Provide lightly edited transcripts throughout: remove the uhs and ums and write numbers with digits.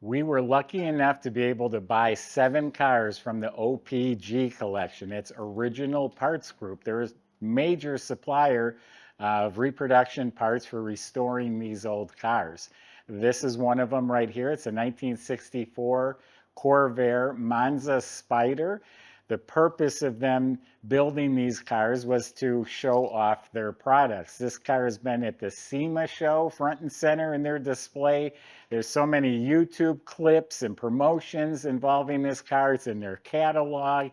We were lucky enough to be able to buy 7 cars from the OPG collection. It's Original Parts Group. They're a major supplier of reproduction parts for restoring these old cars. This is one of them right here. It's a 1964 Corvair Monza Spyder. The purpose of them building these cars was to show off their products. This car has been at the SEMA show front and center in their display. There's so many YouTube clips and promotions involving this car. It's in their catalog.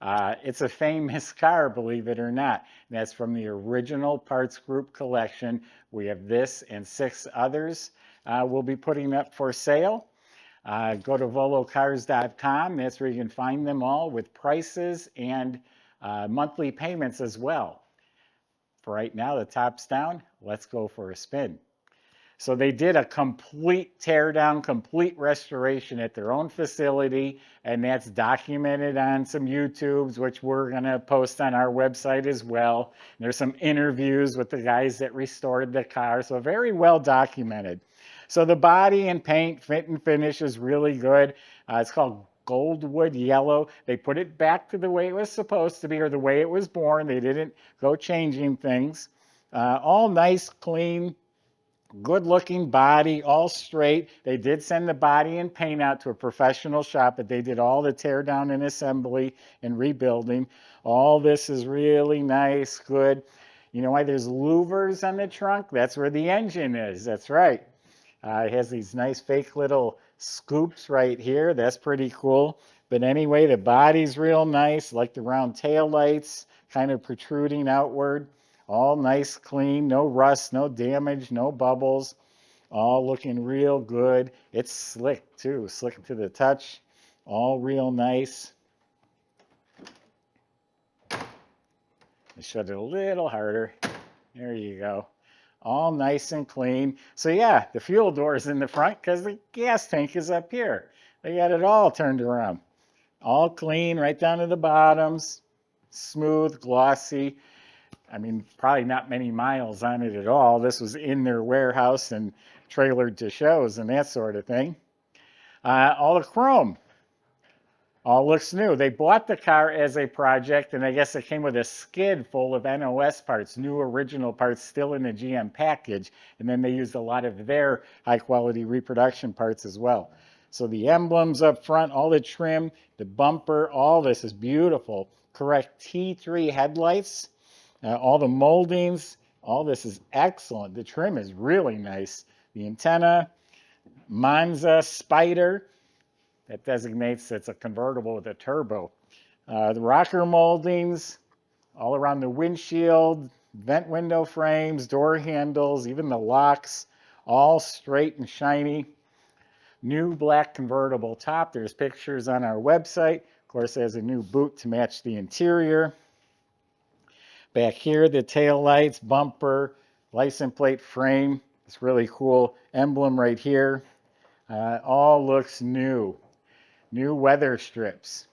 It's a famous car, believe it or not. And that's from the Original Parts Group collection. We have this and 6 others we'll be putting up for sale. Go to volocars.com. That's where you can find them all with prices and monthly payments as well. For right now, the top's down. Let's go for a spin. So they did a complete teardown, complete restoration at their own facility, and that's documented on some YouTubes, which we're going to post on our website as well. And there's some interviews with the guys that restored the car, so very well documented. So the body and paint, fit and finish is really good. It's called Goldwood Yellow. They put it back to the way it was supposed to be, or the way it was born. They didn't go changing things. All nice, clean, good looking body, all straight. They did send the body and paint out to a professional shop, but they did all the tear down and assembly and rebuilding. All this is really nice, good. You know why there's louvers on the trunk? That's where the engine is. That's right. It has these nice fake little scoops right here. That's pretty cool. But anyway, the body's real nice, like the round tail lights, kind of protruding outward. All nice, clean, no rust, no damage, no bubbles. All looking real good. It's slick too, slick to the touch. All real nice. I shut it a little harder. There you go. All nice and clean. So yeah, the fuel door is in the front because the gas tank is up here. They got it all turned around. All clean right down to the bottoms. Smooth, glossy. I mean, probably not many miles on it at all. This was in their warehouse and trailered to shows and that sort of thing. All the chrome. All looks new. They bought the car as a project, and I guess it came with a skid full of NOS parts, new original parts still in the GM package, and then they used a lot of their high-quality reproduction parts as well. So the emblems up front, all the trim, the bumper, all this is beautiful. Correct T3 headlights, all the moldings, all this is excellent. The trim is really nice. The antenna, Monza Spyder. That designates it's a convertible with a turbo. The rocker moldings, all around the windshield, vent window frames, door handles, even the locks, all straight and shiny. New black convertible top. There's pictures on our website. Of course, it has a new boot to match the interior. Back here, the tail lights, bumper, license plate frame. It's really cool. Emblem right here. All looks new. New weather strips.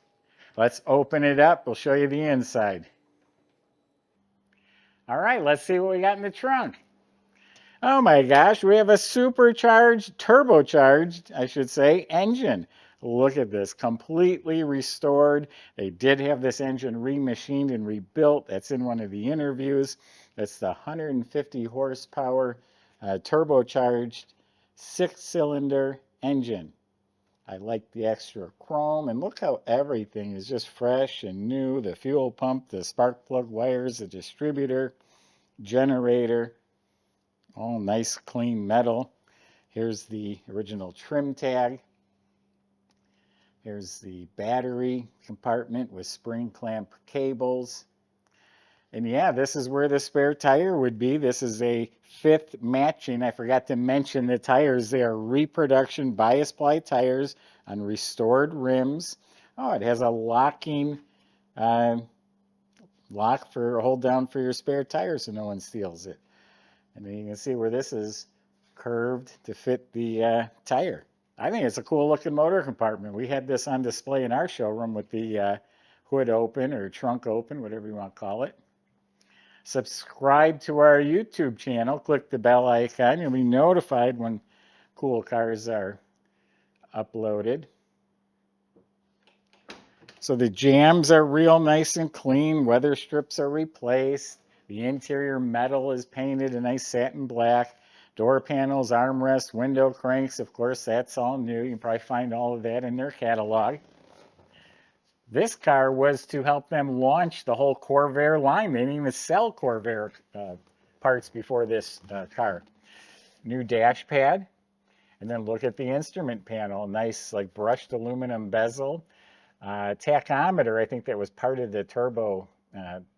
Let's open it up. We'll show you the inside. All right, let's see what we got in the trunk. Oh my gosh, we have a supercharged, turbocharged, I should say, engine. Look at this, completely restored. They did have this engine remachined and rebuilt. That's in one of the interviews. That's the 150 horsepower turbocharged 6-cylinder engine. I like the extra chrome, and look how everything is just fresh and new. The fuel pump, the spark plug wires, the distributor, generator, all nice clean metal. Here's the original trim tag. Here's the battery compartment with spring clamp cables. And yeah, this is where the spare tire would be. This is a 5th matching. I forgot to mention the tires. They are reproduction bias ply tires on restored rims. Oh, it has a locking lock for hold down for your spare tire so no one steals it. And then you can see where this is curved to fit the tire. I think it's a cool looking motor compartment. We had this on display in our showroom with the hood open or trunk open, whatever you want to call it. Subscribe to our YouTube channel. Click the bell icon. You'll be notified when cool cars are uploaded. So the jambs are real nice and clean. Weather strips are replaced. The interior metal is painted a nice satin black. Door panels, armrests, window cranks, of course, that's all new. You can probably find all of that in their catalog. This car was to help them launch the whole Corvair line. They didn't even sell Corvair parts before this car. New dash pad. And then look at the instrument panel. Nice, like, brushed aluminum bezel. Tachometer, I think that was part of the turbo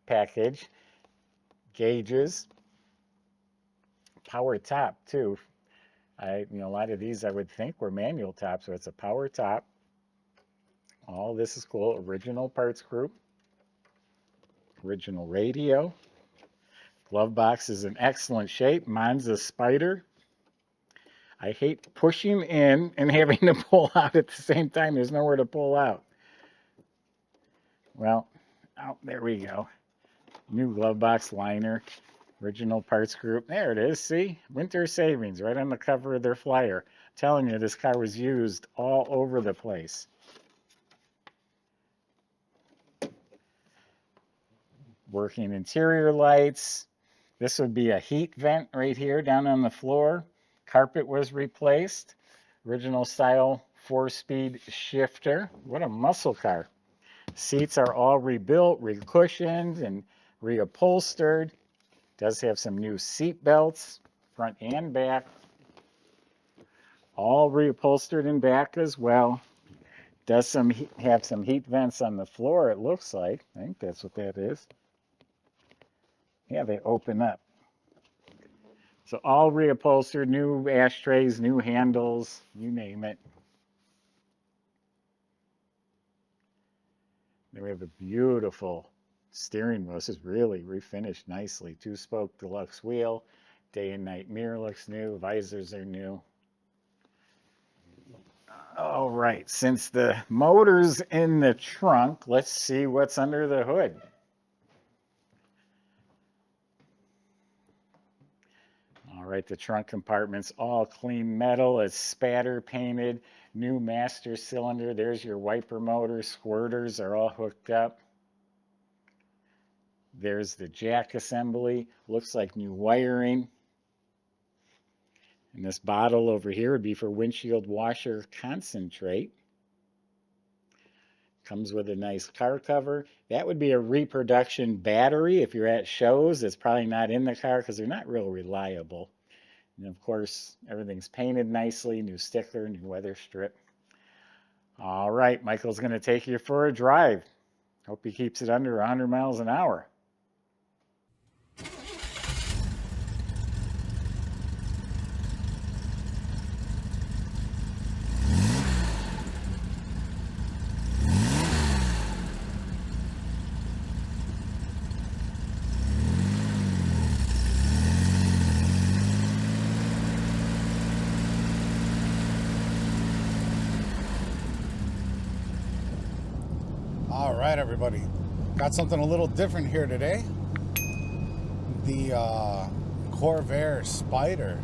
package. Gauges. Power top, too. A lot of these I would think were manual tops, so it's a power top. All this is cool. Original parts group. Original radio. Glove box is in excellent shape. Monza Spyder. I hate pushing in and having to pull out at the same time. There's nowhere to pull out. Well, oh, there we go. New glove box liner. Original parts group. There it is. See? Winter savings right on the cover of their flyer. I'm telling you, this car was used all over the place. Working interior lights. This would be a heat vent right here down on the floor. Carpet was replaced. Original style 4-speed shifter. What a muscle car. Seats are all rebuilt, recushioned, and reupholstered. Does have some new seat belts, front and back. All reupholstered in back as well. Does have some heat vents on the floor, it looks like. I think that's what that is. Yeah, they open up. So all reupholstered, new ashtrays, new handles, you name it. Then we have a beautiful steering wheel. This is really refinished nicely. 2-spoke deluxe wheel. Day and night mirror looks new. Visors are new. All right, since the motor's in the trunk, let's see what's under the hood. All right, the trunk compartment's all clean metal. It's spatter painted. New master cylinder. There's your wiper motor. Squirters are all hooked up. There's the jack assembly. Looks like new wiring. And this bottle over here would be for windshield washer concentrate. Comes with a nice car cover. That would be a reproduction battery. If you're at shows, it's probably not in the car because they're not real reliable. And of course, everything's painted nicely. New sticker, new weather strip. All right, Michael's going to take you for a drive. Hope he keeps it under 100 miles an hour. All right, everybody, got something a little different here today. The Corvair Spyder.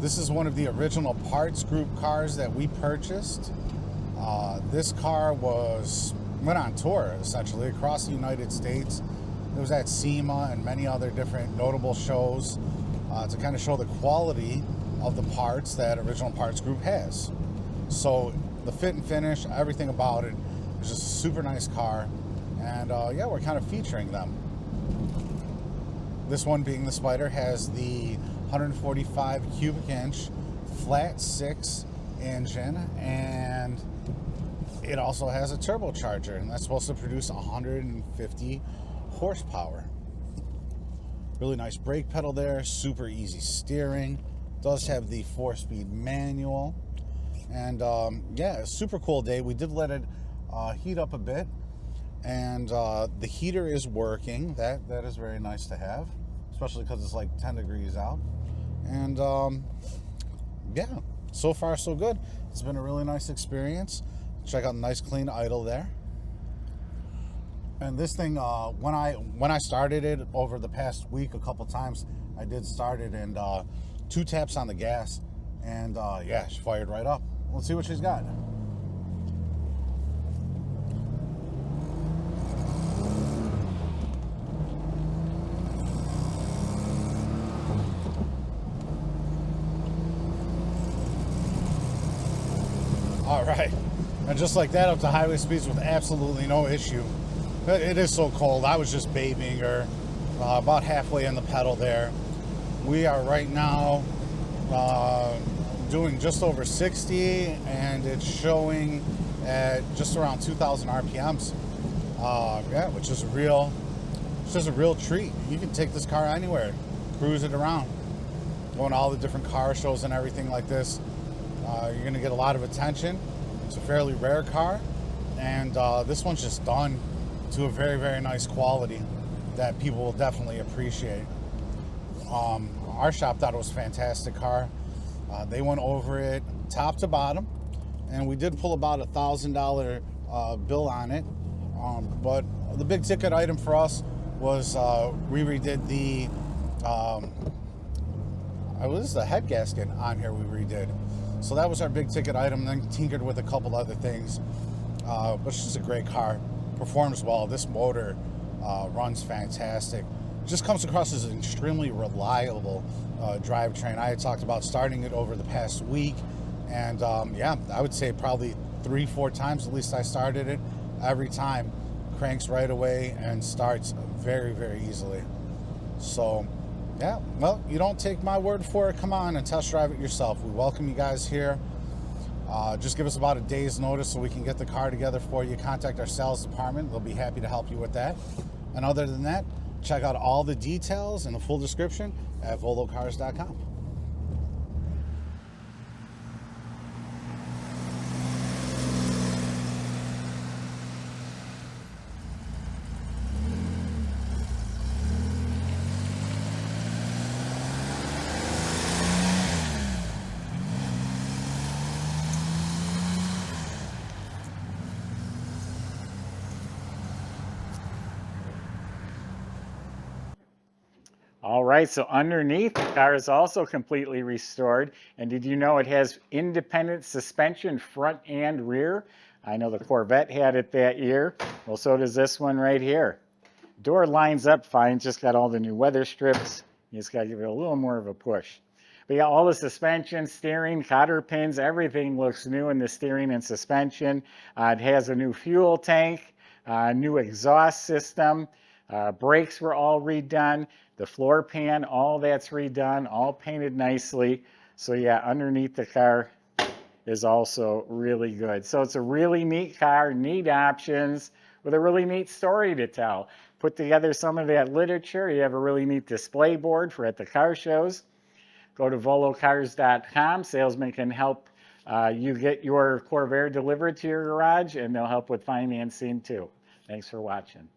This is one of the original parts group cars that we purchased. This car went on tour essentially across the United States. It was at SEMA and many other different notable shows to kind of show the quality of the parts that original parts group has. So the fit and finish, everything about it. It's just a super nice car, and yeah, we're kind of featuring them. This one, being the Spyder, has the 145 cubic inch flat 6 engine, and it also has a turbocharger, and that's supposed to produce 150 horsepower. Really nice brake pedal there, super easy steering. Does have the 4-speed manual, and yeah, a super cool day. We did let it heat up a bit, and the heater is working. That is very nice to have, especially because it's like 10 degrees out. And yeah, so far so good. It's been a really nice experience. Check out the nice clean idle there. And this thing, when I started it over the past week a couple times, I did start it, and 2 taps on the gas, and yeah, she fired right up. let's see what she's got. All right, and just like that, up to highway speeds with absolutely no issue. It is so cold. I was just babying her about halfway in the pedal there. We are right now doing just over 60, and it's showing at just around 2,000 RPMs. Yeah, which is a real treat. You can take this car anywhere, cruise it around, going to all the different car shows and everything like this. You're going to get a lot of attention. It's a fairly rare car, and this one's just done to a very, very nice quality that people will definitely appreciate. Our shop thought it was a fantastic car. They went over it top to bottom, and we did pull about $1,000 bill on it. But the big ticket item for us was we redid the the head gasket on here. We redid, so that was our big ticket item. Then tinkered with a couple other things, but it's just a great car. Performs well. This motor runs fantastic. Just comes across as an extremely reliable drivetrain. I had talked about starting it over the past week, and yeah, I would say probably 3-4 times at least I started it. Every time cranks right away and starts very, very easily. So yeah, well, you don't take my word for it. Come on and test drive it yourself. We welcome you guys here. Just give us about a day's notice so we can get the car together for you. Contact our sales department. They'll be happy to help you with that. And other than that, check out all the details and the full description at volocars.com. All right, so underneath, the car is also completely restored. And did you know it has independent suspension front and rear? I know the Corvette had it that year. Well, so does this one right here. Door lines up fine, just got all the new weather strips. You just got to give it a little more of a push. But yeah, all the suspension, steering, cotter pins, everything looks new in the steering and suspension. It has a new fuel tank, new exhaust system. Brakes were all redone. The floor pan, all that's redone, all painted nicely. So yeah, underneath the car is also really good. So it's a really neat car, neat options, with a really neat story to tell. Put together some of that literature. You have a really neat display board for at the car shows. Go to volocars.com. Salesmen can help you get your Corvair delivered to your garage, and they'll help with financing too. Thanks for watching.